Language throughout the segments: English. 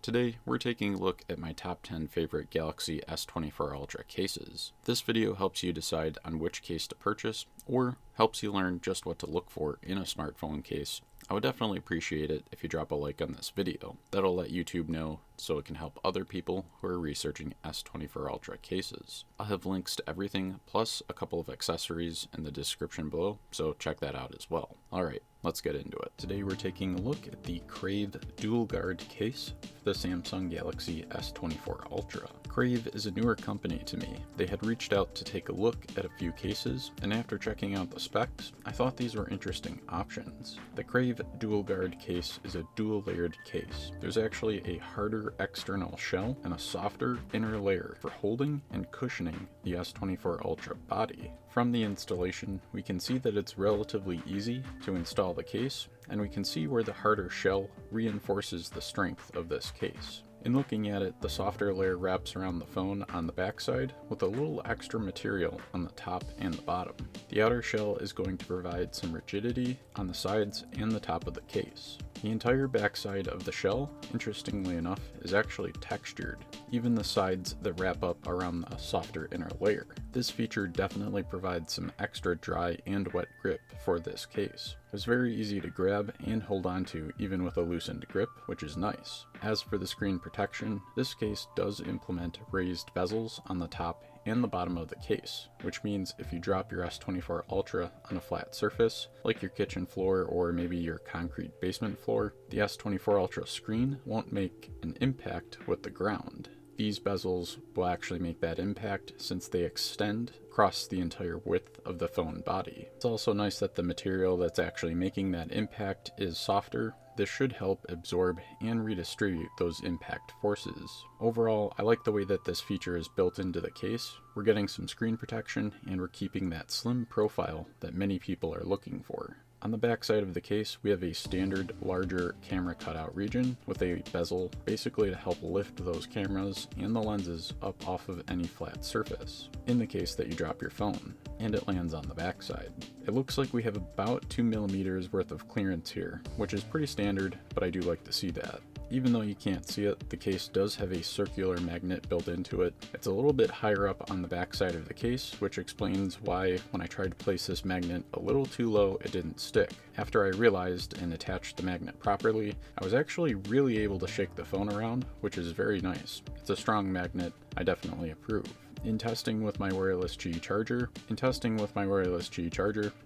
Today, we're taking a look at my top 10 favorite Galaxy S24 Ultra cases. This video helps you decide on which case to purchase, or helps you learn just what to look for in a smartphone case. I would definitely appreciate it if you drop a like on this video. That'll let YouTube know so it can help other people who are researching S24 Ultra cases. I'll have links to everything, plus a couple of accessories in the description below, so check that out as well. Alright, let's get into it. Today we're taking a look at the Crave dual guard case for the Samsung Galaxy S24 Ultra. Crave is a newer company to me. They had reached out to take a look at a few cases, and after checking out the specs, I thought these were interesting options. The Crave dual guard case is a dual layered case. There's actually a harder external shell and a softer inner layer for holding and cushioning the S24 Ultra body. From the installation, we can see that it's relatively easy to install the case, and we can see where the harder shell reinforces the strength of this case. In looking at it, the softer layer wraps around the phone on the backside with a little extra material on the top and the bottom. The outer shell is going to provide some rigidity on the sides and the top of the case. The entire backside of the shell, interestingly enough, is actually textured, even the sides that wrap up around the softer inner layer. This feature definitely provides some extra dry and wet grip for this case. It's very easy to grab and hold on to even with a loosened grip, which is nice. As for the screen protection, this case does implement raised bezels on the top and the bottom of the case, which means if you drop your S24 Ultra on a flat surface, like your kitchen floor or maybe your concrete basement floor, the S24 Ultra screen won't make an impact with the ground. These bezels will actually make that impact since they extend across the entire width of the phone body. It's also nice that the material that's actually making that impact is softer. This should help absorb and redistribute those impact forces. Overall, I like the way that this feature is built into the case. We're getting some screen protection and we're keeping that slim profile that many people are looking for. On the back side of the case, we have a standard larger camera cutout region with a bezel basically to help lift those cameras and the lenses up off of any flat surface in the case that you drop your phone, and it lands on the back side. It looks like we have about 2 millimeters worth of clearance here, which is pretty standard, but I do like to see that. Even though you can't see it, the case does have a circular magnet built into it. It's a little bit higher up on the back side of the case, which explains why when I tried to place this magnet a little too low, it didn't stick. After I realized and attached the magnet properly, I was actually really able to shake the phone around, which is very nice. It's a strong magnet. I definitely approve. In testing with my wireless Qi charger,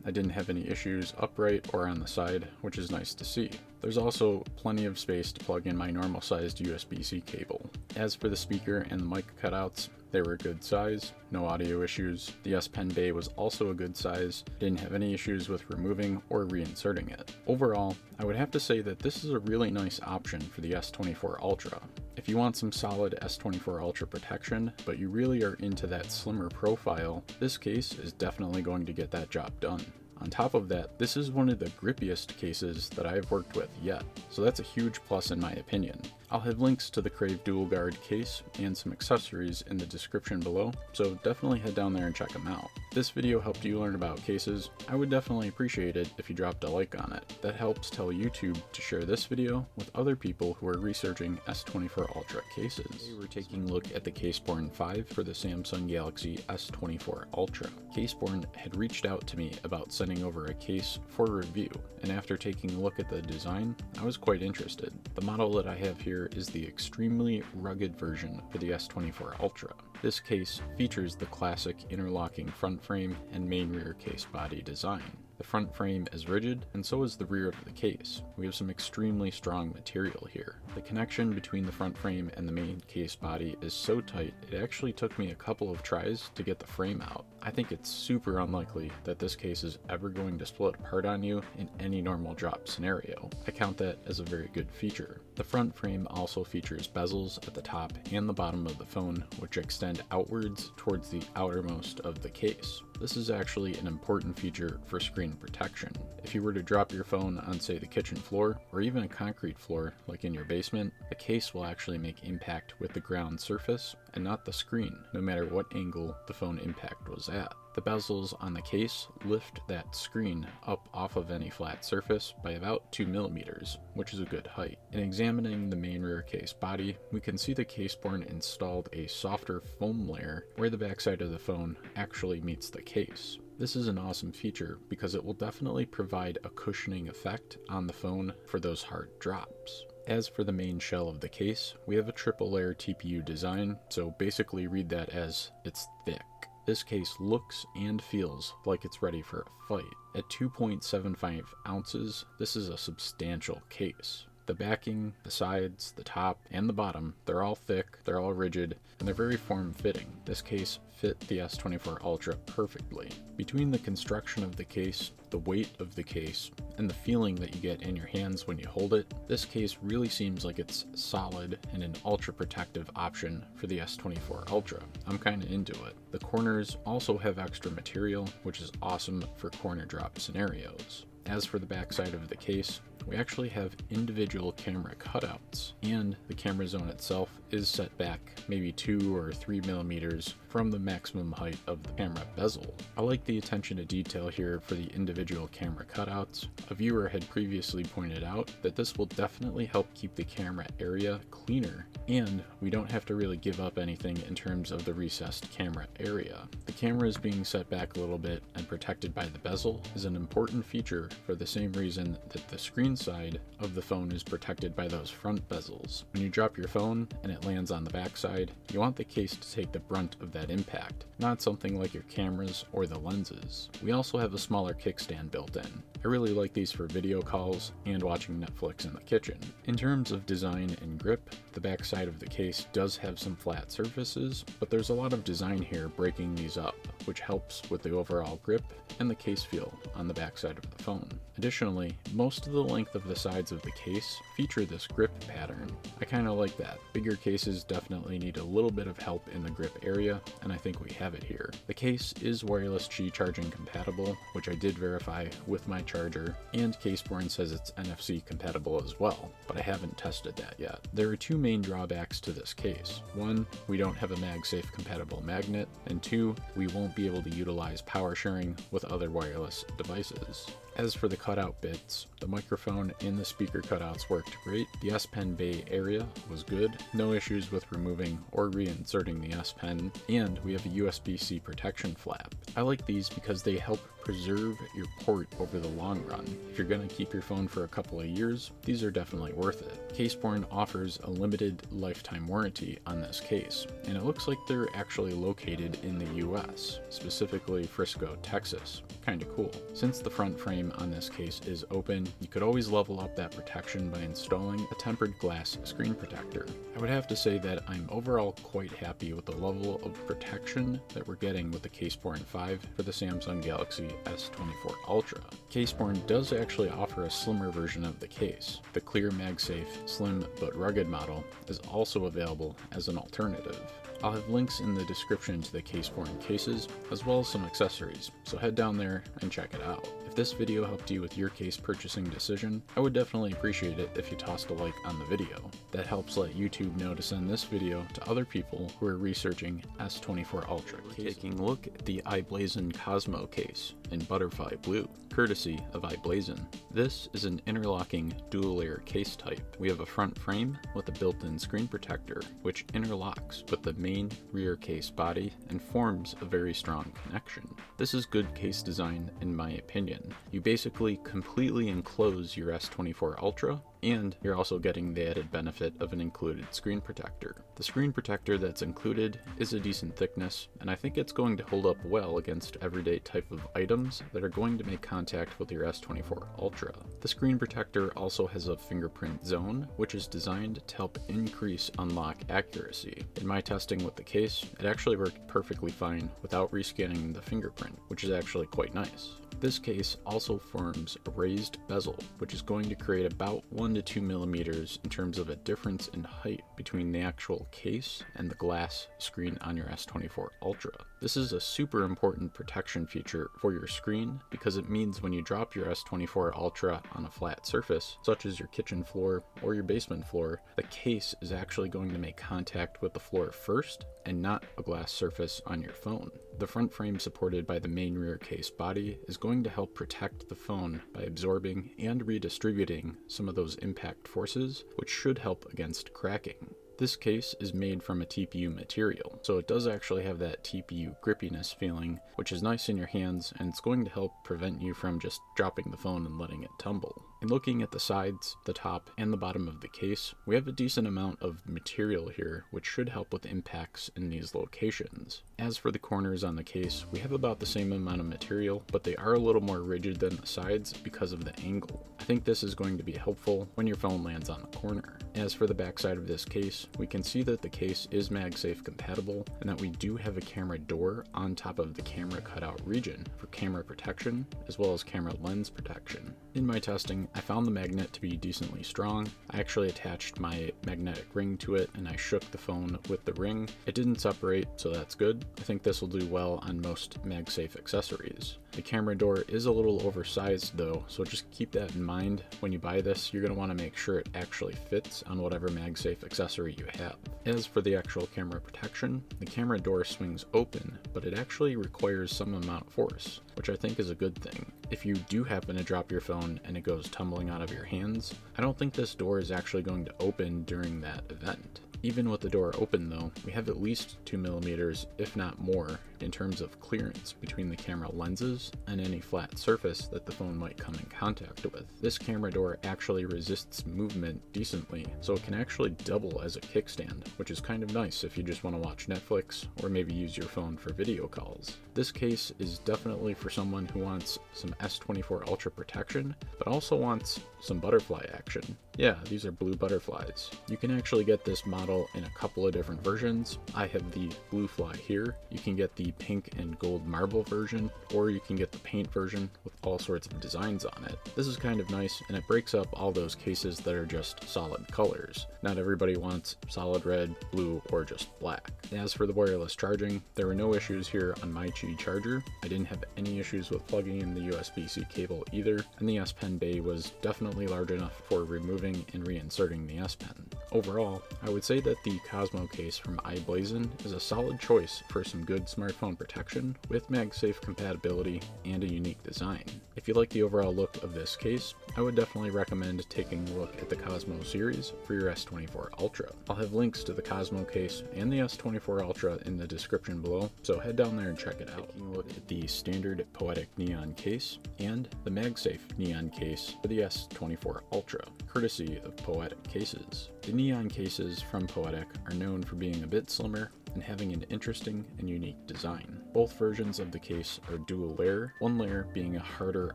I didn't have any issues upright or on the side, which is nice to see. There's also plenty of space to plug in my normal sized USB-C cable. As for the speaker and the mic cutouts, they were a good size, no audio issues. The S Pen bay was also a good size, didn't have any issues with removing or reinserting it. Overall, I would have to say that this is a really nice option for the S24 Ultra. If you want some solid S24 Ultra protection, but you really are into that slimmer profile, this case is definitely going to get that job done. On top of that, this is one of the grippiest cases that I've worked with yet, so that's a huge plus in my opinion. I'll have links to the Crave dual guard case and some accessories in the description below, so definitely head down there and check them out. If this video helped you learn about cases, I would definitely appreciate it if you dropped a like on it. That helps tell YouTube to share this video with other people who are researching S24 Ultra cases. Today we're taking a look at the Caseborn 5 for the Samsung Galaxy S24 Ultra. Caseborn had reached out to me about sending over a case for review, and after taking a look at the design, I was quite interested. The model that I have here is the extremely rugged version for the S24 Ultra. This case features the classic interlocking front frame and main rear case body design. The front frame is rigid, and so is the rear of the case. We have some extremely strong material here. The connection between the front frame and the main case body is so tight, it actually took me a couple of tries to get the frame out. I think it's super unlikely that this case is ever going to split apart on you in any normal drop scenario. I count that as a very good feature. The front frame also features bezels at the top and the bottom of the phone, which extend outwards towards the outermost of the case. This is actually an important feature for screen protection. If you were to drop your phone on, say, the kitchen floor, or even a concrete floor like in your basement, the case will actually make impact with the ground surface and not the screen, no matter what angle the phone impact was at. The bezels on the case lift that screen up off of any flat surface by about 2 millimeters, which is a good height. In examining the main rear case body, we can see the Caseborn installed a softer foam layer where the backside of the phone actually meets the case. This is an awesome feature because it will definitely provide a cushioning effect on the phone for those hard drops. As for the main shell of the case, we have a triple layer TPU design, so basically read that as it's thick. This case looks and feels like it's ready for a fight. At 2.75 ounces, this is a substantial case. The backing, the sides, the top, and the bottom, they're all thick, they're all rigid, and they're very form-fitting. This case fit the S24 Ultra perfectly. Between the construction of the case, the weight of the case, and the feeling that you get in your hands when you hold it, this case really seems like it's solid and an ultra protective option for the S24 Ultra. I'm kinda into it. The corners also have extra material, which is awesome for corner drop scenarios. As for the backside of the case, we actually have individual camera cutouts, and the camera zone itself is set back maybe 2 or 3 millimeters from the maximum height of the camera bezel. I like the attention to detail here for the individual camera cutouts. A viewer had previously pointed out that this will definitely help keep the camera area cleaner, and we don't have to really give up anything in terms of the recessed camera area. The camera is being set back a little bit and protected by the bezel is an important feature for the same reason that the screen side of the phone is protected by those front bezels. When you drop your phone and it lands on the back side, you want the case to take the brunt of that impact, not something like your cameras or the lenses. We also have a smaller kickstand built in. I really like these for video calls and watching Netflix in the kitchen. In terms of design and grip, the back side of the case does have some flat surfaces, but there's a lot of design here breaking these up, which helps with the overall grip and the case feel on the back side of the phone. Additionally, most of the length of the sides of the case feature this grip pattern. I kind of like that. Bigger cases definitely need a little bit of help in the grip area, and I think we have it here. The case is wireless Qi charging compatible, which I did verify with my charger, and Caseborn says it's NFC compatible as well, but I haven't tested that yet. There are two main drawbacks to this case. One, we don't have a MagSafe compatible magnet, and two, we won't be able to utilize power sharing with other wireless devices. As for the cutout bits, the microphone and the speaker cutouts worked great. The S Pen bay area was good, no issues with removing or reinserting the S Pen, and we have a USB-C protection flap. I like these because they help preserve your port over the long run. If you're going to keep your phone for a couple of years, these are definitely worth it. Caseborn offers a limited lifetime warranty on this case, and it looks like they're actually located in the US, specifically Frisco, Texas. Kinda cool. Since the front frame on this case is open, you could always level up that protection by installing a tempered glass screen protector. I would have to say that I'm overall quite happy with the level of protection that we're getting with the Caseborn 5 for the Samsung Galaxy S24 Ultra. Caseborn does actually offer a slimmer version of the case. The clear MagSafe, slim but rugged model is also available as an alternative. I'll have links in the description to the Caseborn cases, as well as some accessories, so head down there and check it out. If this video helped you with your case purchasing decision, I would definitely appreciate it if you tossed a like on the video. That helps let YouTube know to send this video to other people who are researching S24 Ultra. Taking a look at the Iblazen Cosmo case in butterfly blue, courtesy of Iblazen. This is an interlocking dual layer case type. We have a front frame with a built-in screen protector, which interlocks with the main rear case body and forms a very strong connection. This is good case design in my opinion. You basically completely enclose your S24 Ultra, and you're also getting the added benefit of an included screen protector. The screen protector that's included is a decent thickness, and I think it's going to hold up well against everyday type of items that are going to make contact with your S24 Ultra. The screen protector also has a fingerprint zone, which is designed to help increase unlock accuracy. In my testing with the case, it actually worked perfectly fine without rescanning the fingerprint, which is actually quite nice. This case also forms a raised bezel, which is going to create about 1 to 2 millimeters in terms of a difference in height between the actual case and the glass screen on your S24 Ultra. This is a super important protection feature for your screen because it means when you drop your S24 Ultra on a flat surface, such as your kitchen floor or your basement floor, the case is actually going to make contact with the floor first and not a glass surface on your phone. The front frame supported by the main rear case body is going to help protect the phone by absorbing and redistributing some of those impact forces, which should help against cracking. This case is made from a TPU material, so it does actually have that TPU grippiness feeling, which is nice in your hands, and it's going to help prevent you from just dropping the phone and letting it tumble. In looking at the sides, the top, and the bottom of the case, we have a decent amount of material here, which should help with impacts in these locations. As for the corners on the case, we have about the same amount of material, but they are a little more rigid than the sides because of the angle. I think this is going to be helpful when your phone lands on the corner. As for the backside of this case, we can see that the case is MagSafe compatible and that we do have a camera door on top of the camera cutout region for camera protection as well as camera lens protection. In my testing, I found the magnet to be decently strong. I actually attached my magnetic ring to it and I shook the phone with the ring. It didn't separate, so that's good. I think this will do well on most MagSafe accessories. The camera door is a little oversized though, so just keep that in mind. When you buy this, you're going to want to make sure it actually fits on whatever MagSafe accessory you have. As for the actual camera protection, the camera door swings open, but it actually requires some amount of force, which I think is a good thing. If you do happen to drop your phone and it goes tumbling out of your hands, I don't think this door is actually going to open during that event. Even with the door open though, we have at least 2mm, if not more, in terms of clearance between the camera lenses and any flat surface that the phone might come in contact with. This camera door actually resists movement decently, so it can actually double as a kickstand, which is kind of nice if you just want to watch Netflix or maybe use your phone for video calls. This case is definitely for someone who wants some S24 Ultra protection, but also wants some butterfly action. Yeah, these are blue butterflies. You can actually get this model in a couple of different versions. I have the blue fly here. You can get the pink and gold marble version, or you can get the paint version with all sorts of designs on it. This is kind of nice, and it breaks up all those cases that are just solid colors. Not everybody wants solid red, blue, or just black. As for the wireless charging, there were no issues here on my Qi charger. I didn't have any issues with plugging in the USB-C cable either, and the S Pen bay was definitely large enough for removing and reinserting the S Pen. Overall, I would say that the Cosmo case from Iblazen is a solid choice for some good smartphone protection with MagSafe compatibility and a unique design. If you like the overall look of this case, I would definitely recommend taking a look at the Cosmo series for your S24 Ultra. I'll have links to the Cosmo case and the S24 Ultra in the description below, so head down there and check it out. Taking a look at the standard Poetic neon case and the MagSafe neon case for the S24 Ultra, courtesy of Poetic cases. The neon cases from Poetic are known for being a bit slimmer and having an interesting and unique design. Both versions of the case are dual layer, one layer being a harder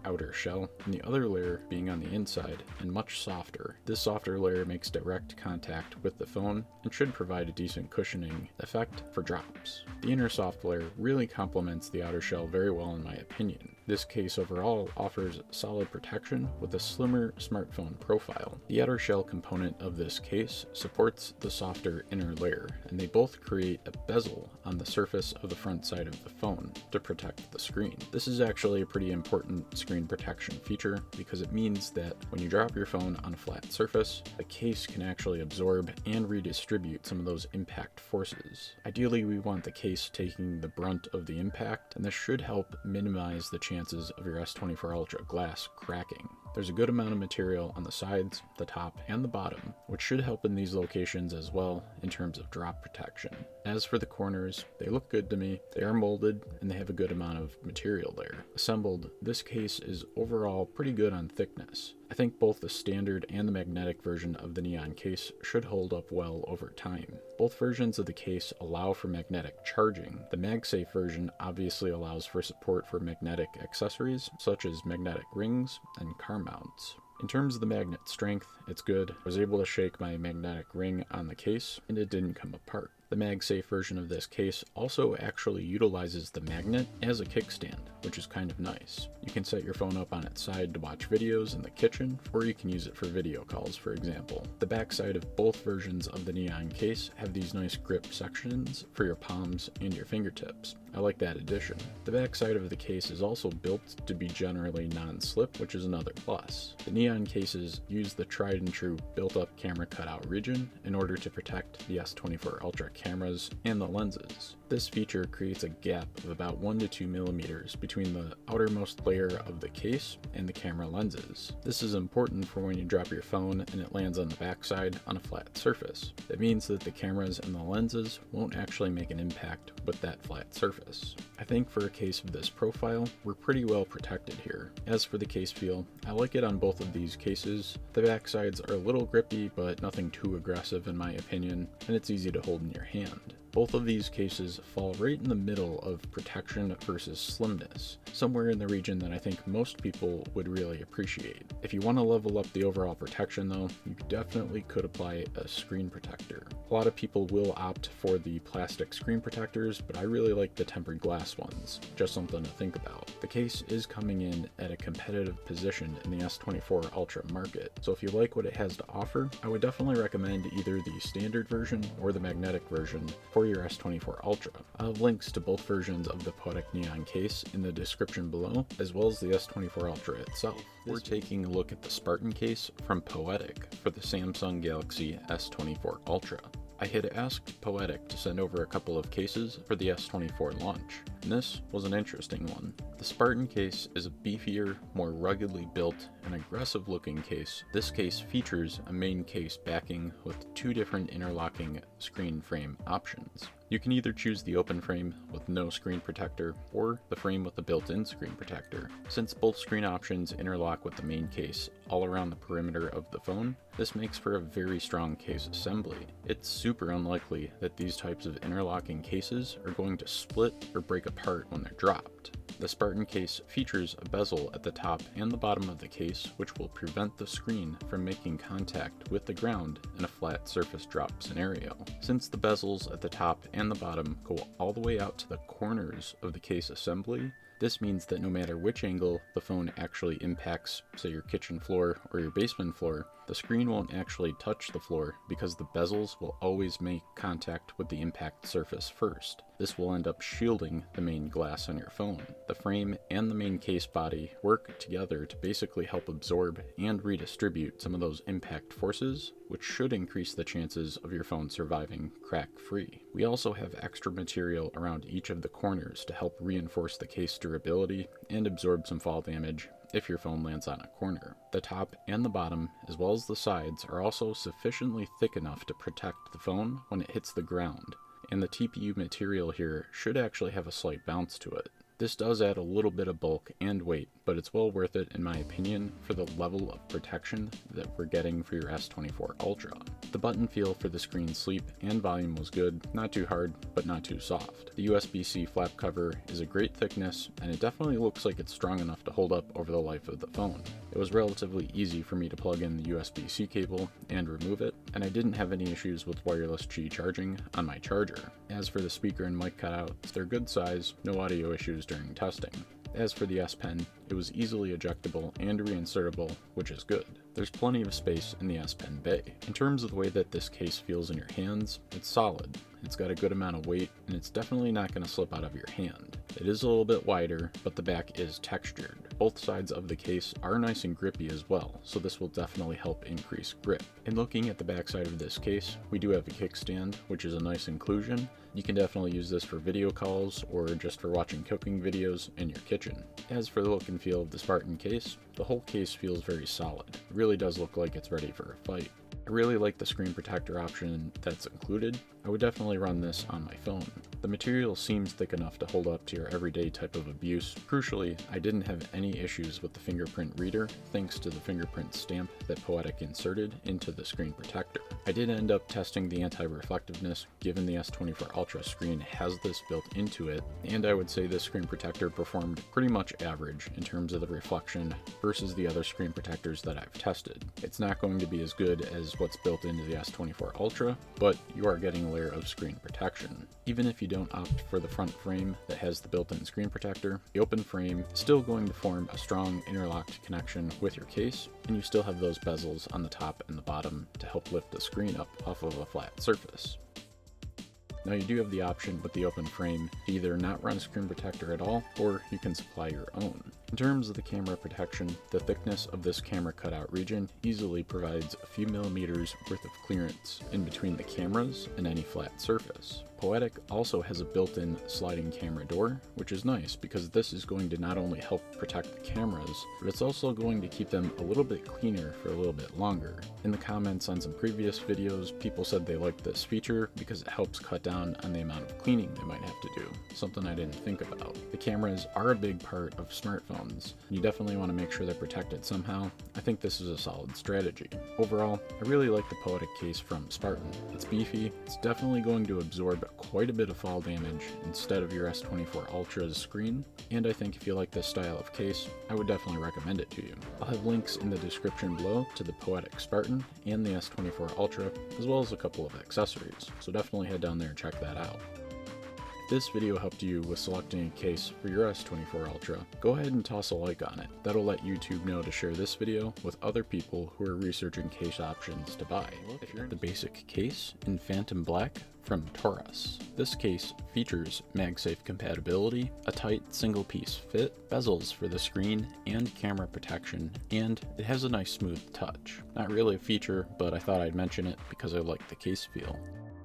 outer shell and the other layer being on the inside and much softer. This softer layer makes direct contact with the phone and should provide a decent cushioning effect for drops. The inner soft layer really complements the outer shell very well in my opinion. This case overall offers solid protection with a slimmer smartphone profile. The outer shell component of this case supports the softer inner layer, and they both create a bezel on the surface of the front side of the phone to protect the screen. This is actually a pretty important screen protection feature because it means that when you drop your phone on a flat surface, the case can actually absorb and redistribute some of those impact forces. Ideally, we want the case taking the brunt of the impact, and this should help minimize the chances of your S24 Ultra glass cracking. There's a good amount of material on the sides, the top, and the bottom, which should help in these locations as well in terms of drop protection. As for the corners, they look good to me. They are molded, and they have a good amount of material there. Assembled, this case is overall pretty good on thickness. I think both the standard and the magnetic version of the neon case should hold up well over time. Both versions of the case allow for magnetic charging. The MagSafe version obviously allows for support for magnetic accessories such as magnetic rings and car mounts. In terms of the magnet strength, it's good. I was able to shake my magnetic ring on the case and it didn't come apart. The MagSafe version of this case also actually utilizes the magnet as a kickstand, which is kind of nice. You can set your phone up on its side to watch videos in the kitchen, or you can use it for video calls, for example. The backside of both versions of the Neon case have these nice grip sections for your palms and your fingertips. I like that addition. The backside of the case is also built to be generally non-slip, which is another plus. The Neon cases use the tried and true built-up camera cutout region in order to protect the S24 Ultra cameras and the lenses. This feature creates a gap of about 1 to 2 millimeters between the outermost layer of the case and the camera lenses. This is important for when you drop your phone and it lands on the backside on a flat surface. It means that the cameras and the lenses won't actually make an impact with that flat surface. I think for a case of this profile, we're pretty well protected here. As for the case feel, I like it on both of these cases. The backsides are a little grippy, but nothing too aggressive in my opinion, and it's easy to hold in your hand. Both of these cases fall right in the middle of protection versus slimness, somewhere in the region that I think most people would really appreciate. If you want to level up the overall protection though, you definitely could apply a screen protector. A lot of people will opt for the plastic screen protectors, but I really like the tempered glass ones. Just something to think about. The case is coming in at a competitive position in the S24 Ultra market, so if you like what it has to offer, I would definitely recommend either the standard version or the magnetic version for your S24 Ultra. I'll have links to both versions of the Poetic Neon case in the description below, as well as the S24 Ultra itself. We're taking a look at the Spartan case from Poetic for the Samsung Galaxy S24 Ultra. I had asked Poetic to send over a couple of cases for the S24 launch, and this was an interesting one. The Spartan case is a beefier, more ruggedly built, and aggressive looking case. This case features a main case backing with two different interlocking screen frame options. You can either choose the open frame with no screen protector or the frame with the built-in screen protector. Since both screen options interlock with the main case all around the perimeter of the phone, this makes for a very strong case assembly. It's super unlikely that these types of interlocking cases are going to split or break apart when they're dropped. The Spartan case features a bezel at the top and the bottom of the case, which will prevent the screen from making contact with the ground in a flat surface drop scenario. Since the bezels at the top and the bottom go all the way out to the corners of the case assembly, this means that no matter which angle the phone actually impacts, say your kitchen floor or your basement floor, the screen won't actually touch the floor because the bezels will always make contact with the impact surface first. This will end up shielding the main glass on your phone. The frame and the main case body work together to basically help absorb and redistribute some of those impact forces, which should increase the chances of your phone surviving crack-free. We also have extra material around each of the corners to help reinforce the case durability and absorb some fall damage if your phone lands on a corner. The top and the bottom, as well as the sides, are also sufficiently thick enough to protect the phone when it hits the ground, and the TPU material here should actually have a slight bounce to it. This does add a little bit of bulk and weight, but it's well worth it in my opinion for the level of protection that we're getting for your S24 Ultra. The button feel for the screen sleep and volume was good, not too hard, but not too soft. The USB-C flap cover is a great thickness, and it definitely looks like it's strong enough to hold up over the life of the phone. It was relatively easy for me to plug in the USB-C cable and remove it, and I didn't have any issues with wireless Qi charging on my charger. As for the speaker and mic cutouts, they're good size, no audio issues during testing. As for the S Pen, it was easily ejectable and reinsertable, which is good. There's plenty of space in the S Pen bay. In terms of the way that this case feels in your hands, it's solid. It's got a good amount of weight, and it's definitely not going to slip out of your hand. It is a little bit wider, but the back is textured. Both sides of the case are nice and grippy as well, so this will definitely help increase grip. In looking at the back side of this case, we do have a kickstand, which is a nice inclusion. You can definitely use this for video calls or just for watching cooking videos in your kitchen. As for the look and feel of the Spartan case, the whole case feels very solid. It really does look like it's ready for a fight. I really like the screen protector option that's included. I would definitely run this on my phone. The material seems thick enough to hold up to your everyday type of abuse. Crucially, I didn't have any issues with the fingerprint reader thanks to the fingerprint stamp that Poetic inserted into the screen protector. I did end up testing the anti-reflectiveness given the S24 Ultra screen has this built into it, and I would say this screen protector performed pretty much average in terms of the reflection versus the other screen protectors that I've tested. It's not going to be as good as what's built into the S24 Ultra, but you are getting a layer of screen protection. Even if you don't opt for the front frame that has the built-in screen protector, the open frame is still going to form a strong interlocked connection with your case, and you still have those bezels on the top and the bottom to help lift the screen up off of a flat surface. Now you do have the option with the open frame to either not run a screen protector at all, or you can supply your own. In terms of the camera protection, the thickness of this camera cutout region easily provides a few millimeters worth of clearance in between the cameras and any flat surface. Poetic also has a built-in sliding camera door, which is nice because this is going to not only help protect the cameras, but it's also going to keep them a little bit cleaner for a little bit longer. In the comments on some previous videos, people said they liked this feature because it helps cut down on the amount of cleaning they might have to do, something I didn't think about. The cameras are a big part of smartphones. You definitely want to make sure they're protected somehow. I think this is a solid strategy. Overall, I really like the Poetic case from Spartan. It's beefy, it's definitely going to absorb quite a bit of fall damage instead of your S24 Ultra's screen, and I think if you like this style of case, I would definitely recommend it to you. I'll have links in the description below to the Poetic Spartan and the S24 Ultra, as well as a couple of accessories, so definitely head down there and check that out. If this video helped you with selecting a case for your S24 Ultra, go ahead and toss a like on it. That'll let YouTube know to share this video with other people who are researching case options to buy. If you're in the basic case in Phantom Black from Taurus. This case features MagSafe compatibility, a tight single-piece fit, bezels for the screen and camera protection, and it has a nice smooth touch. Not really a feature, but I thought I'd mention it because I like the case feel.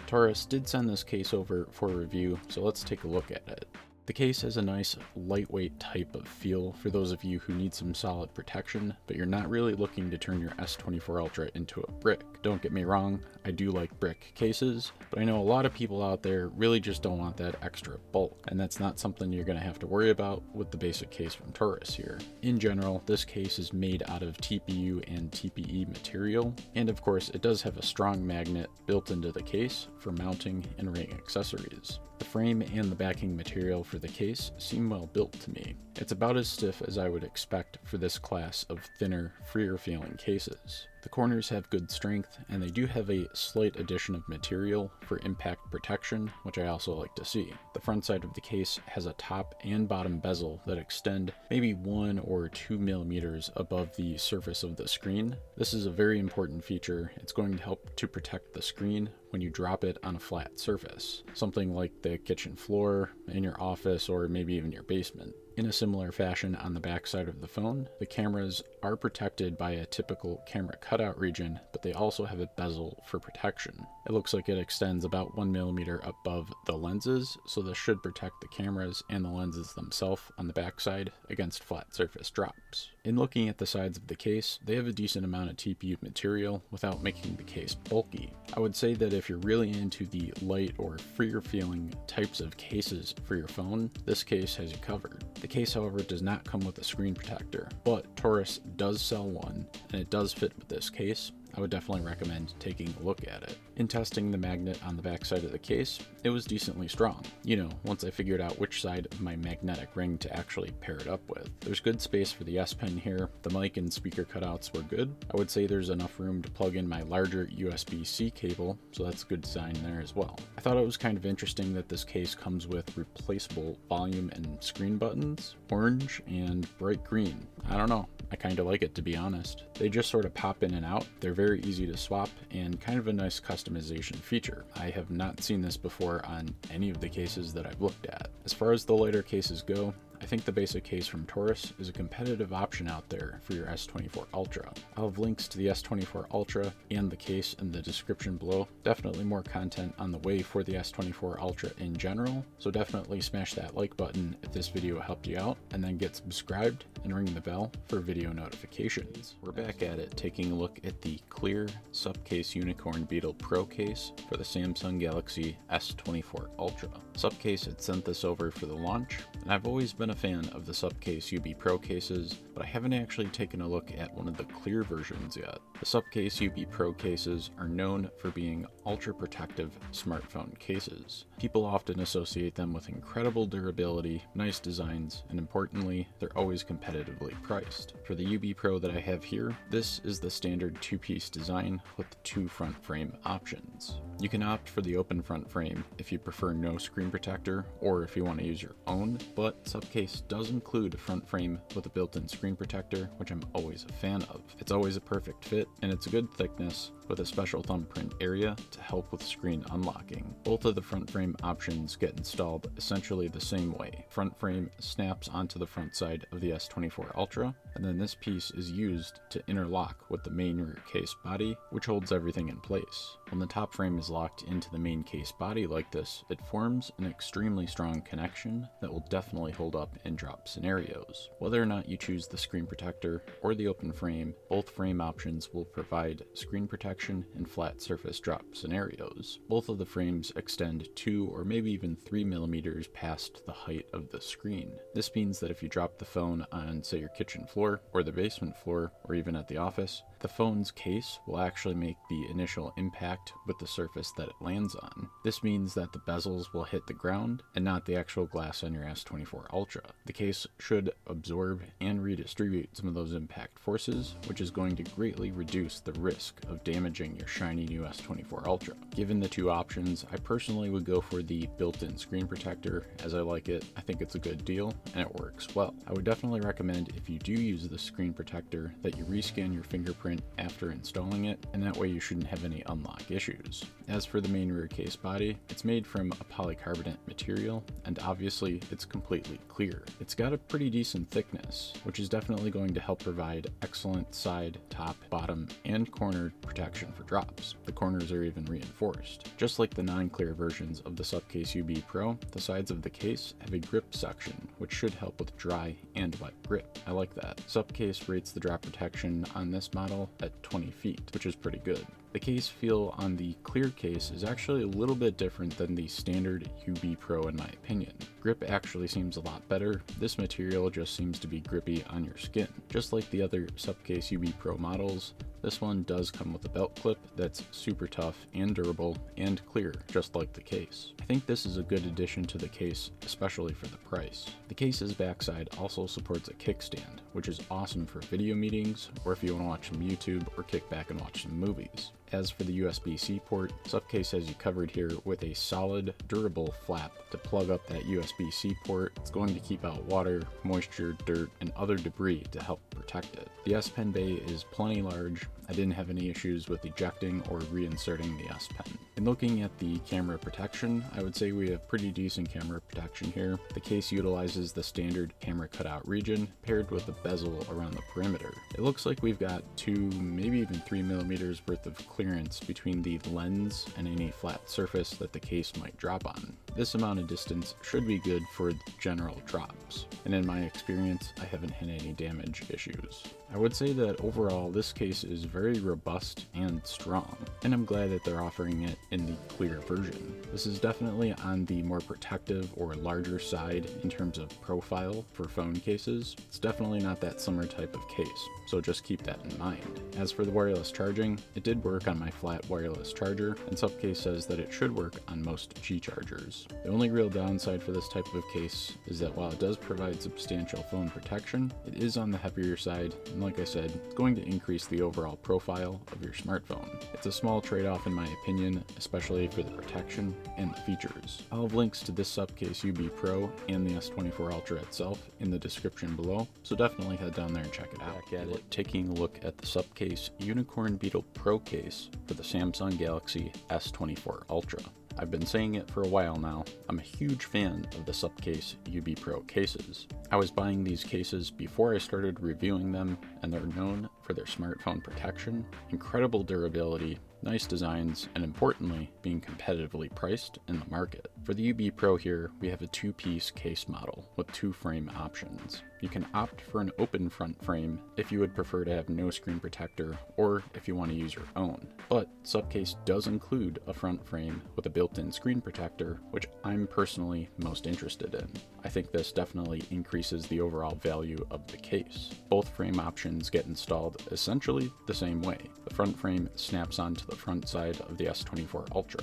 Taurus did send this case over for review, so let's take a look at it. The case has a nice lightweight type of feel for those of you who need some solid protection, but you're not really looking to turn your S24 Ultra into a brick. Don't get me wrong, I do like brick cases, but I know a lot of people out there really just don't want that extra bulk, and that's not something you're going to have to worry about with the basic case from Taurus here. In general, this case is made out of TPU and TPE material, and of course it does have a strong magnet built into the case for mounting and ring accessories. The frame and the backing material for the case seem well built to me. It's about as stiff as I would expect for this class of thinner, freer feeling cases. The corners have good strength, and they do have a slight addition of material for impact protection, which I also like to see. The front side of the case has a top and bottom bezel that extend maybe 1 or 2 millimeters above the surface of the screen. This is a very important feature. It's going to help to protect the screen when you drop it on a flat surface, something like the kitchen floor, in your office, or maybe even your basement. In a similar fashion on the back side of the phone, the cameras are protected by a typical camera cutout region, but they also have a bezel for protection. It looks like it extends about 1 millimeter above the lenses, so this should protect the cameras and the lenses themselves on the back side against flat surface drops. In looking at the sides of the case, they have a decent amount of TPU material without making the case bulky. I would say that if you're really into the light or freer feeling types of cases for your phone, this case has you covered. The case, however, does not come with a screen protector, but Taurus does sell one, and it does fit with this case. I would definitely recommend taking a look at it. In testing the magnet on the back side of the case, it was decently strong. You know, once I figured out which side of my magnetic ring to actually pair it up with. There's good space for the S Pen here. The mic and speaker cutouts were good. I would say there's enough room to plug in my larger USB-C cable, so that's a good design there as well. I thought it was kind of interesting that this case comes with replaceable volume and screen buttons, orange and bright green. I don't know. I kind of like it, to be honest. They just sort of pop in and out. They're very easy to swap and kind of a nice customization feature. I have not seen this before on any of the cases that I've looked at. As far as the lighter cases go, I think the basic case from Taurus is a competitive option out there for your S24 Ultra. I'll have links to the S24 Ultra and the case in the description below. Definitely more content on the way for the S24 Ultra in general, so definitely smash that like button if this video helped you out, and then get subscribed and ring the bell for video notifications. We're back at it, taking a look at the clear Subcase Unicorn Beetle Pro case for the Samsung Galaxy S24 Ultra. Subcase had sent this over for the launch, and I've always been a fan of the Subcase UB Pro cases, but I haven't actually taken a look at one of the clear versions yet. The Subcase UB Pro cases are known for being ultra protective smartphone cases. People often associate them with incredible durability, nice designs, and importantly, they're always competitively priced. For the UB Pro that I have here, this is the standard two-piece design with the two front frame options. You can opt for the open front frame if you prefer no screen protector or if you want to use your own, but Subcase does include a front frame with a built-in screen protector, which I'm always a fan of. It's always a perfect fit, and it's a good thickness with a special thumbprint area to help with screen unlocking. Both of the front frame options get installed essentially the same way. Front frame snaps onto the front side of the S24 Ultra, and then this piece is used to interlock with the main rear case body, which holds everything in place. When the top frame is locked into the main case body like this, it forms an extremely strong connection that will definitely hold up in drop scenarios. Whether or not you choose the screen protector or the open frame, both frame options will provide screen protection in flat surface drop scenarios. Both of the frames extend 2 or maybe even 3 millimeters past the height of the screen. This means that if you drop the phone on, say, your kitchen floor or the basement floor or even at the office, the phone's case will actually make the initial impact with the surface that it lands on. This means that the bezels will hit the ground and not the actual glass on your S24 Ultra. The case should absorb and redistribute some of those impact forces, which is going to greatly reduce the risk of damaging your shiny new S24 Ultra. Given the two options, I personally would go for the built-in screen protector, as I like it. I think it's a good deal and it works well. I would definitely recommend, if you do use the screen protector, that you rescan your fingerprint after installing it, and that way you shouldn't have any unlock issues. As for the main rear case body, it's made from a polycarbonate material, and obviously it's completely clear. It's got a pretty decent thickness, which is definitely going to help provide excellent side, top, bottom, and corner protection for drops. The corners are even reinforced. Just like the non-clear versions of the Subcase UB Pro, the sides of the case have a grip section, which should help with dry and wet grip. I like that. Subcase rates the drop protection on this model at 20 feet, which is pretty good. The case feel on the clear case is actually a little bit different than the standard UB Pro in my opinion. Grip actually seems a lot better. This material just seems to be grippy on your skin. Just like the other Subcase UB Pro models, this one does come with a belt clip that's super tough and durable and clear, just like the case. I think this is a good addition to the case, especially for the price. The case's backside also supports a kickstand, which is awesome for video meetings or if you want to watch some YouTube or kick back and watch some movies. As for the USB-C port, Subcase has you covered here with a solid, durable flap to plug up that USB-C port. It's going to keep out water, moisture, dirt, and other debris to help protect it. The S Pen bay is plenty large. I didn't have any issues with ejecting or reinserting the S Pen. In looking at the camera protection, I would say we have pretty decent camera protection here. The case utilizes the standard camera cutout region paired with a bezel around the perimeter. It looks like we've got 2, maybe even 3 millimeters worth of clearance between the lens and any flat surface that the case might drop on. This amount of distance should be good for general drops, and in my experience, I haven't had any damage issues. I would say that overall this case is very robust and strong, and I'm glad that they're offering it in the clear version. This is definitely on the more protective or larger side in terms of profile for phone cases. It's definitely not that summer type of case, so just keep that in mind. As for the wireless charging, it did work on my flat wireless charger, and Subcase says that it should work on most Qi chargers. The only real downside for this type of case is that while it does provide substantial phone protection, it is on the heavier side, and like I said, it's going to increase the overall profile of your smartphone. It's a small trade-off in my opinion, especially for the protection and the features. I'll have links to this Subcase UB Pro and the S24 Ultra itself in the description below, so definitely head down there and check it out. Back at it, taking a look at the Subcase Unicorn Beetle Pro case for the Samsung Galaxy S24 Ultra. I've been saying it for a while now, I'm a huge fan of the Subcase UB Pro cases. I was buying these cases before I started reviewing them, and they're known for their smartphone protection, incredible durability, nice designs, and importantly, being competitively priced in the market. For the UB Pro here, we have a two-piece case model with two frame options. You can opt for an open front frame if you would prefer to have no screen protector, or if you want to use your own. But Subcase does include a front frame with a built-in screen protector, which I'm personally most interested in. I think this definitely increases the overall value of the case. Both frame options get installed essentially the same way. The front frame snaps onto the front side of the S24 Ultra.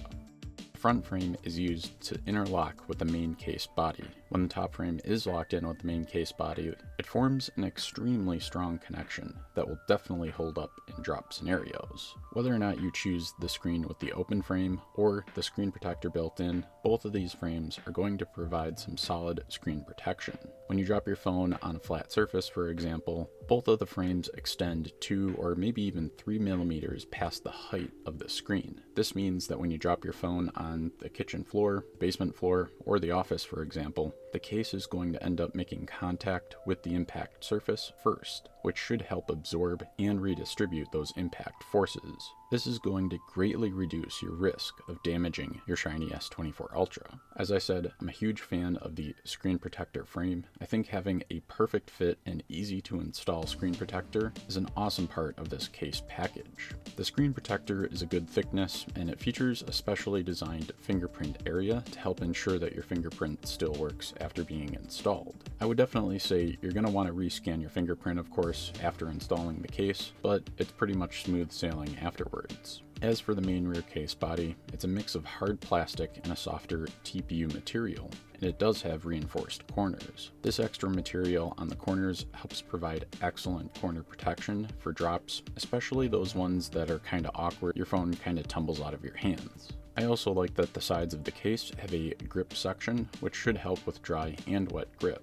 The front frame is used to interlock with the main case body. When the top frame is locked in with the main case body, it forms an extremely strong connection that will definitely hold up in drop scenarios. Whether or not you choose the screen with the open frame or the screen protector built in, both of these frames are going to provide some solid screen protection. When you drop your phone on a flat surface, for example, both of the frames extend 2 or maybe even 3 millimeters past the height of the screen. This means that when you drop your phone on the kitchen floor, basement floor, or the office, for example, the case is going to end up making contact with the impact surface first, which should help absorb and redistribute those impact forces. This is going to greatly reduce your risk of damaging your shiny S24 Ultra. As I said, I'm a huge fan of the screen protector frame. I think having a perfect fit and easy to install screen protector is an awesome part of this case package. The screen protector is a good thickness, and it features a specially designed fingerprint area to help ensure that your fingerprint still works after being installed. I would definitely say you're going to want to rescan your fingerprint, of course, after installing the case, but it's pretty much smooth sailing afterwards. As for the main rear case body, it's a mix of hard plastic and a softer TPU material, and it does have reinforced corners. This extra material on the corners helps provide excellent corner protection for drops, especially those ones that are kind of awkward. Your phone kind of tumbles out of your hands. I also like that the sides of the case have a grip section, which should help with dry and wet grip.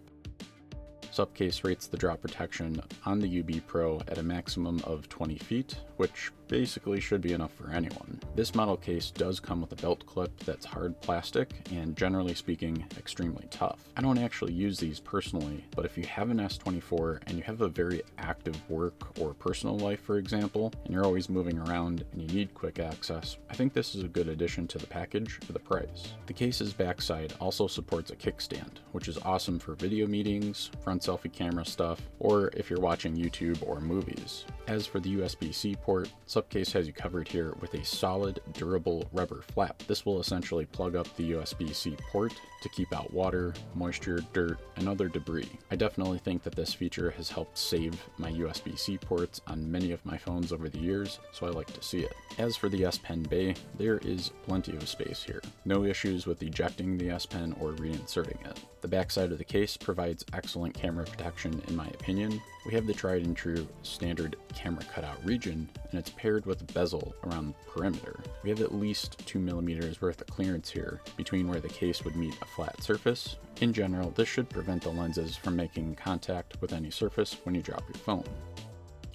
Subcase rates the drop protection on the UB Pro at a maximum of 20 feet, which basically should be enough for anyone. This model case does come with a belt clip that's hard plastic and, generally speaking, extremely tough. I don't actually use these personally, but if you have an S24 and you have a very active work or personal life, for example, and you're always moving around and you need quick access, I think this is a good addition to the package for the price. The case's backside also supports a kickstand, which is awesome for video meetings, front selfie camera stuff, or if you're watching YouTube or movies. As for the USB-C port, Subcase has you covered here with a solid, durable rubber flap. This will essentially plug up the USB-C port to keep out water, moisture, dirt, and other debris. I definitely think that this feature has helped save my USB-C ports on many of my phones over the years, so I like to see it. As for the S Pen bay, there is plenty of space here. No issues with ejecting the S Pen or reinserting it. The backside of the case provides excellent camera protection in my opinion. We have the tried and true standard camera cutout region, and it's paired with a bezel around the perimeter. We have at least 2 millimeters worth of clearance here between where the case would meet a flat surface. In general, this should prevent the lenses from making contact with any surface when you drop your phone.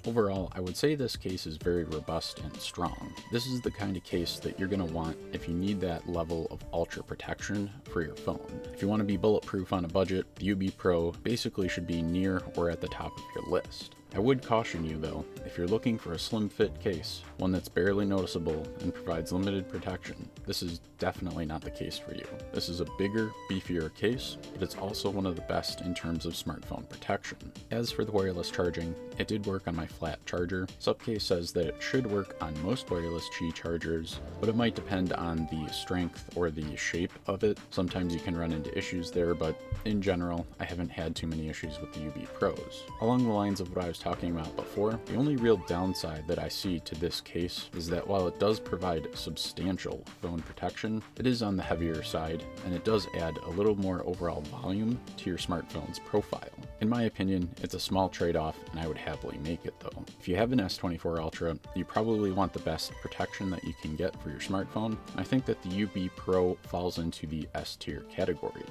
Overall, I would say this case is very robust and strong. This is the kind of case that you're going to want if you need that level of ultra protection for your phone. If you want to be bulletproof on a budget, the UB Pro basically should be near or at the top of your list. I would caution you though, if you're looking for a slim fit case, one that's barely noticeable and provides limited protection, this is definitely not the case for you. This is a bigger, beefier case, but it's also one of the best in terms of smartphone protection. As for the wireless charging, it did work on my flat charger. Subcase says that it should work on most wireless Qi chargers, but it might depend on the strength or the shape of it. Sometimes you can run into issues there, but in general, I haven't had too many issues with the UB Pros. Along the lines of what I was talking about before, the only real downside that I see to this case is that while it does provide substantial phone protection, it is on the heavier side, and it does add a little more overall volume to your smartphone's profile. In my opinion, it's a small trade-off, and I would happily make it though. If you have an S24 Ultra, you probably want the best protection that you can get for your smartphone. I think that the UB Pro falls into the S tier category.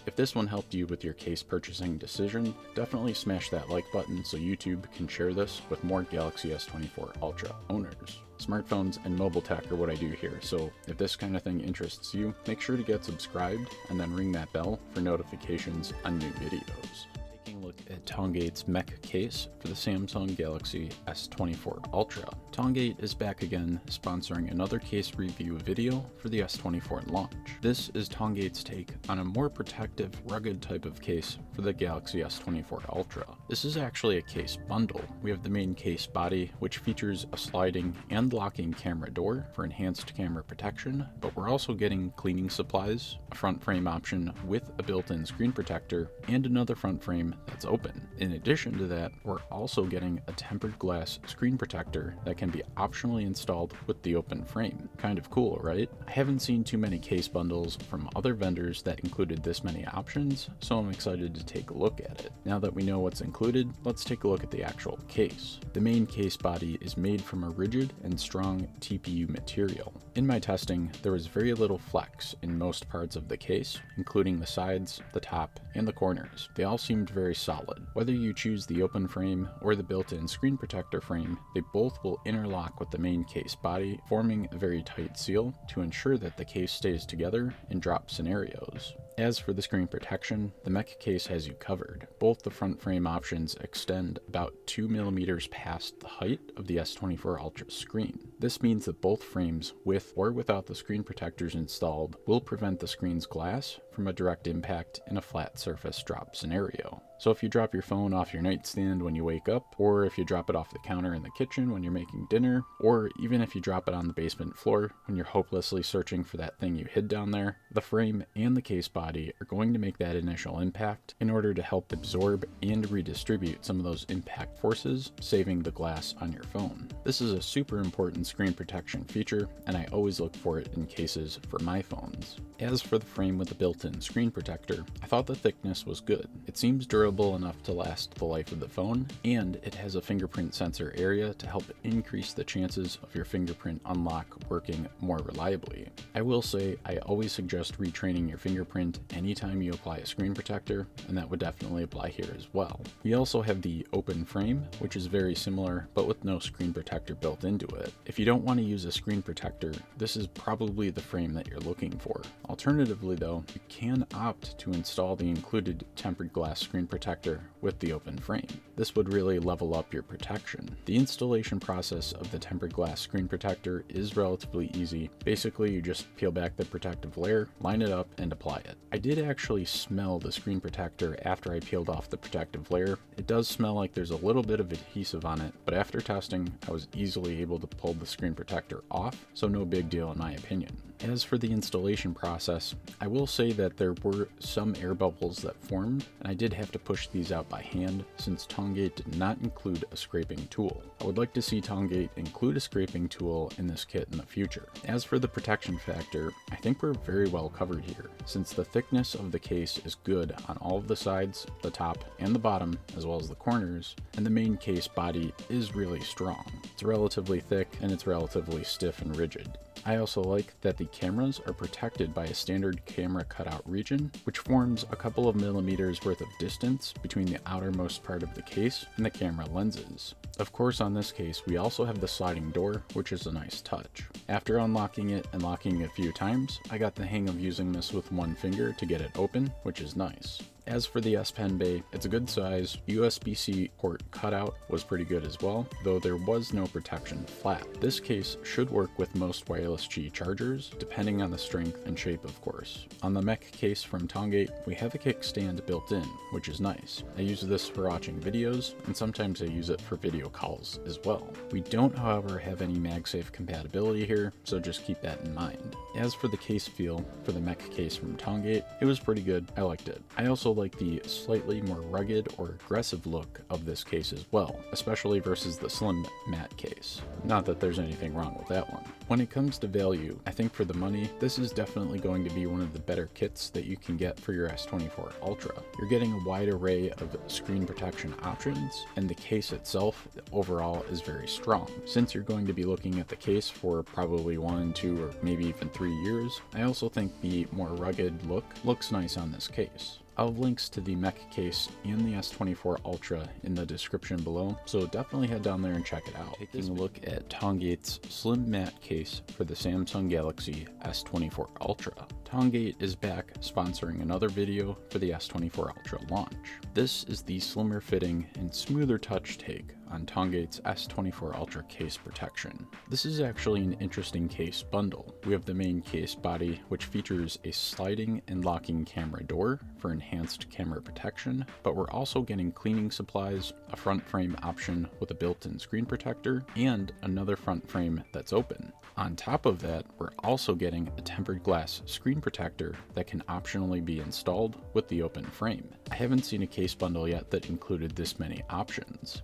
If this one helped you with your case purchasing decision, definitely smash that like button so YouTube can share this with more Galaxy S24 Ultra owners. Smartphones and mobile tech are what I do here, so if this kind of thing interests you, make sure to get subscribed and then ring that bell for notifications on new videos. Taking a look at Tonggate's Mech case for the Samsung Galaxy S24 Ultra. Tonggate is back again, sponsoring another case review video for the S24 launch. This is Tonggate's take on a more protective, rugged type of case for the Galaxy S24 Ultra. This is actually a case bundle. We have the main case body, which features a sliding and locking camera door for enhanced camera protection, but we're also getting cleaning supplies, a front frame option with a built-in screen protector, and another front frame that's open. In addition to that, we're also getting a tempered glass screen protector that can be optionally installed with the open frame. Kind of cool, right? I haven't seen too many case bundles from other vendors that included this many options, so I'm excited to take a look at it. Now that we know what's included, let's take a look at the actual case. The main case body is made from a rigid and strong TPU material. In my testing, there was very little flex in most parts of the case, including the sides, the top, and the corners. They all seemed very solid. Whether you choose the open frame or the built-in screen protector frame, they both will interlock with the main case body, forming a very tight seal to ensure that the case stays together in drop scenarios. As for the screen protection, the Mech case has you covered. Both the front frame options extend about 2 millimeters past the height of the S24 Ultra screen. This means that both frames, with or without the screen protectors installed, will prevent the screen's glass from a direct impact in a flat surface drop scenario. So if you drop your phone off your nightstand when you wake up, or if you drop it off the counter in the kitchen when you're making dinner, or even if you drop it on the basement floor when you're hopelessly searching for that thing you hid down there, the frame and the case body are going to make that initial impact in order to help absorb and redistribute some of those impact forces, saving the glass on your phone. This is a super important screen protection feature, and I always look for it in cases for my phones. As for the frame with the built-in screen protector, I thought the thickness was good. It seems durable enough to last the life of the phone, and it has a fingerprint sensor area to help increase the chances of your fingerprint unlock working more reliably. I will say I always suggest retraining your fingerprint anytime you apply a screen protector, and that would definitely apply here as well. We also have the open frame, which is very similar, but with no screen protector built into it. If you don't want to use a screen protector, this is probably the frame that you're looking for. Alternatively though, you can opt to install the included tempered glass screen protector with the open frame. This would really level up your protection. The installation process of the tempered glass screen protector is relatively easy. Basically, you just peel back the protective layer, line it up, and apply it. I did actually smell the screen protector after I peeled off the protective layer. It does smell like there's a little bit of adhesive on it, but after testing, I was easily able to pull the screen protector off, so no big deal in my opinion. As for the installation process, I will say that there were some air bubbles that formed, and I did have to push these out by hand since Tonggate did not include a scraping tool. I would like to see Tonggate include a scraping tool in this kit in the future. As for the protection factor, I think we're very well covered here, since the thickness of the case is good on all of the sides, the top, and the bottom, as well as the corners, and the main case body is really strong. It's relatively thick, and it's relatively stiff and rigid. I also like that the cameras are protected by a standard camera cutout region, which forms a couple of millimeters worth of distance between the outermost part of the case and the camera lenses. Of course, on this case, we also have the sliding door, which is a nice touch. After unlocking it and locking it a few times, I got the hang of using this with one finger to get it open, which is nice. As for the S Pen bay, it's a good size. USB-C port cutout was pretty good as well, though there was no protection flap. This case should work with most wireless Qi chargers, depending on the strength and shape of course. On the Mech case from Tonggate, we have a kickstand built in, which is nice. I use this for watching videos, and sometimes I use it for video calls as well. We don't, however, have any MagSafe compatibility here, so just keep that in mind. As for the case feel for the Mech case from Tonggate, it was pretty good. I liked it. I also also like the slightly more rugged or aggressive look of this case as well, especially versus the slim matte case. Not that there's anything wrong with that one. When it comes to value, I think for the money, this is definitely going to be one of the better kits that you can get for your S24 Ultra. You're getting a wide array of screen protection options, and the case itself overall is very strong. Since you're going to be looking at the case for probably 1, 2, or maybe even 3 years, I also think the more rugged look looks nice on this case. I'll have links to the Mech case and the S24 Ultra in the description below, so definitely head down there and check it out. Taking a look at Tongate's slim matte case for the Samsung Galaxy S24 Ultra. Tongate is back sponsoring another video for the S24 Ultra launch. This is the slimmer fitting and smoother touch take on Tongate's S24 Ultra case protection. This is actually an interesting case bundle. We have the main case body, which features a sliding and locking camera door for enhanced camera protection, but we're also getting cleaning supplies, a front frame option with a built-in screen protector, and another front frame that's open. On top of that, we're also getting a tempered glass screen protector that can optionally be installed with the open frame. I haven't seen a case bundle yet that included this many options.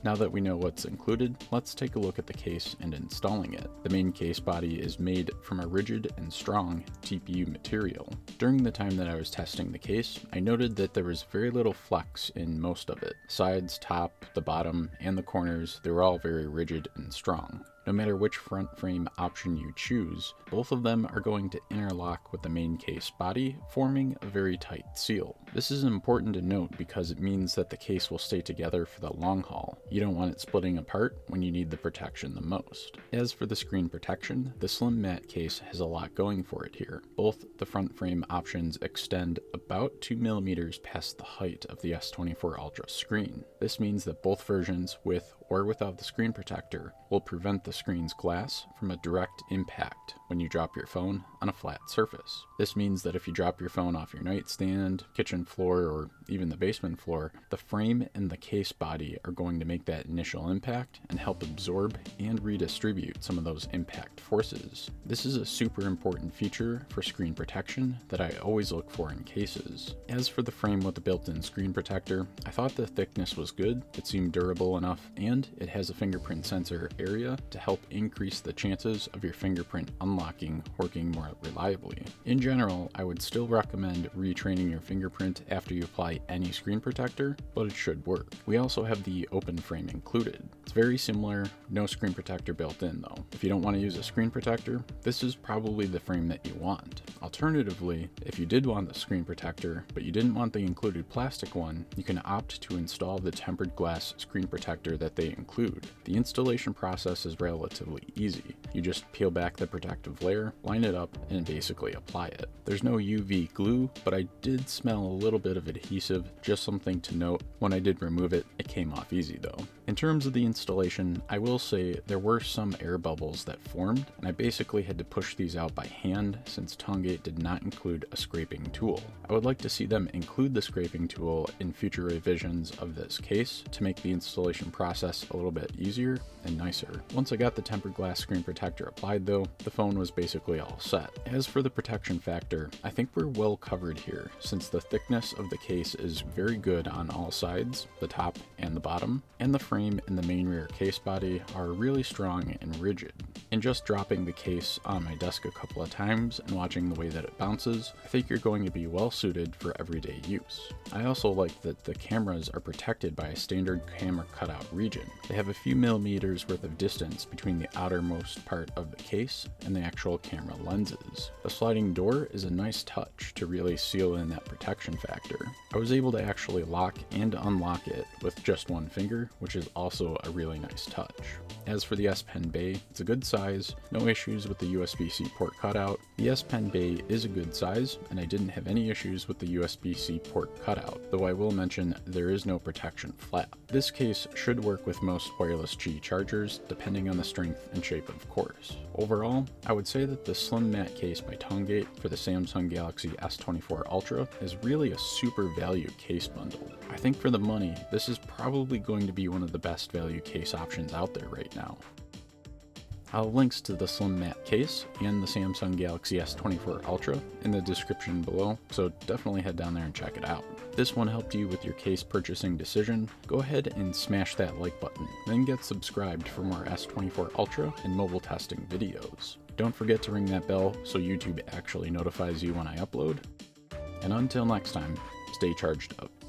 Now that we know what's included, let's take a look at the case and installing it. The main case body is made from a rigid and strong TPU material. During the time that I was testing the case, I noted that there was very little flex in most of it. Sides, top, the bottom, and the corners, they were all very rigid and strong. No matter which front frame option you choose, both of them are going to interlock with the main case body, forming a very tight seal. This is important to note because it means that the case will stay together for the long haul. You don't want it splitting apart when you need the protection the most. As for the screen protection, the slim matte case has a lot going for it here. Both the front frame options extend about 2mm past the height of the S24 Ultra screen. This means that both versions, with or without the screen protector, will prevent the screen's glass from a direct impact when you drop your phone on a flat surface. This means that if you drop your phone off your nightstand, kitchen floor, or even the basement floor, the frame and the case body are going to make that initial impact and help absorb and redistribute some of those impact forces. This is a super important feature for screen protection that I always look for in cases. As for the frame with the built-in screen protector, I thought the thickness was good, it seemed durable enough, and it has a fingerprint sensor area to help increase the chances of your fingerprint unlocking working more reliably. In general, I would still recommend retraining your fingerprint after you apply any screen protector, but it should work. We also have the open frame included. It's very similar, no screen protector built in though. If you don't want to use a screen protector, this is probably the frame that you want. Alternatively, if you did want the screen protector, but you didn't want the included plastic one, you can opt to install the tempered glass screen protector that they include. The installation process is relatively easy. You just peel back the protective layer, line it up, and basically apply it. There's no UV glue, but I did smell a little bit of adhesive, just something to note. When I did remove it, it came off easy though. In terms of the installation, I will say there were some air bubbles that formed, and I basically had to push these out by hand since Tongate did not include a scraping tool. I would like to see them include the scraping tool in future revisions of this case to make the installation process a little bit easier and nicer. Once I got the tempered glass screen protector applied though, the phone was basically all set. As for the protection factor, I think we're well covered here since the thickness of the case is very good on all sides, the top and the bottom, and the frame and the main rear case body are really strong and rigid. In just dropping the case on my desk a couple of times and watching the way that it bounces, I think you're going to be well suited for everyday use. I also like that the cameras are protected by a standard camera cutout region. They have a few millimeters worth of distance between the outermost part of the case and the actual camera lenses. The sliding door is a nice touch to really seal in that protection factor. I was able to actually lock and unlock it with just one finger, which is also a really nice touch. As for the S Pen bay, it's a good size, no issues with the USB-C port cutout. The S Pen bay is a good size, and I didn't have any issues with the USB-C port cutout, though I will mention there is no protection flap. This case should work with most wireless Qi chargers, depending on the strength and shape of course. Overall, I would say that the slim matte case by Tongate for the Samsung Galaxy S24 Ultra is really a super value case bundle. I think for the money, this is probably going to be one of the best value case options out there right now. I'll have links to the Slim Matte case and the Samsung Galaxy S24 Ultra in the description below, so definitely head down there and check it out. If this one helped you with your case purchasing decision, go ahead and smash that like button, then get subscribed for more S24 Ultra and mobile testing videos. Don't forget to ring that bell so YouTube actually notifies you when I upload. And until next time, stay charged up.